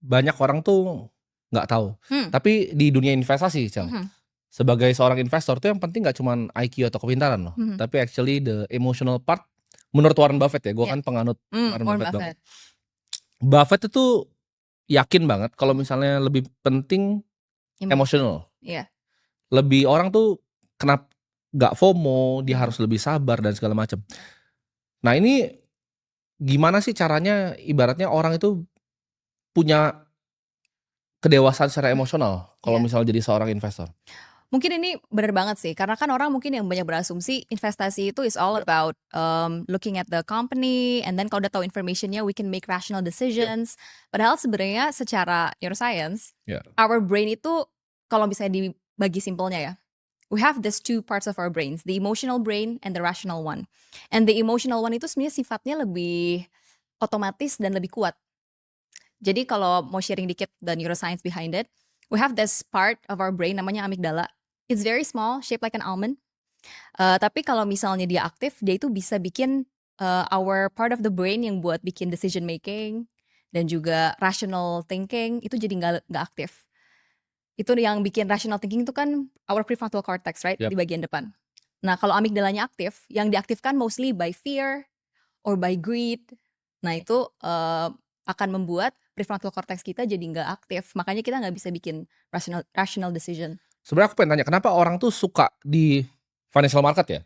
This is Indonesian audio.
banyak orang tuh nggak tahu. Hmm. Tapi di dunia investasi, Cel, Mhm. sebagai seorang investor tuh yang penting nggak cuman IQ atau kepintaran loh, Mhm. tapi actually the emotional part. Menurut Warren Buffett ya, gue Iya. kan penganut Warren Warren Buffett banget. Buffett. Buffett itu yakin banget kalau misalnya lebih penting emotional. Iya. Lebih orang tuh kenapa nggak FOMO, dia harus lebih sabar dan segala macam. Iya. Nah ini gimana sih caranya ibaratnya orang itu punya kedewasaan secara emosional kalau Iya. misalnya jadi seorang investor? Mungkin ini benar banget sih, karena kan orang mungkin yang banyak berasumsi investasi itu is all about looking at the company, and then kalau udah tahu informationnya we can make rational decisions. Padahal sebenarnya secara neuroscience, Ya. our brain itu kalau misalnya dibagi simpelnya ya, we have these two parts of our brains, the emotional brain and the rational one. And the emotional one itu sebenarnya sifatnya lebih otomatis dan lebih kuat. Jadi kalau mau sharing dikit the neuroscience behind it, we have this part of our brain namanya amygdala. It's very small, shaped like an almond. Tapi kalau misalnya dia aktif, dia itu bisa bikin our part of the brain yang buat bikin decision making dan juga rational thinking itu jadi nggak aktif. Itu yang bikin rational thinking itu kan our prefrontal cortex, right? Yap. Di bagian depan. Nah, kalau amigdalanya aktif, yang diaktifkan mostly by fear or by greed. Nah, itu akan membuat prefrontal cortex kita jadi nggak aktif. Makanya kita nggak bisa bikin rational decision. Sebenarnya aku pengen tanya, kenapa orang tuh suka di financial market ya?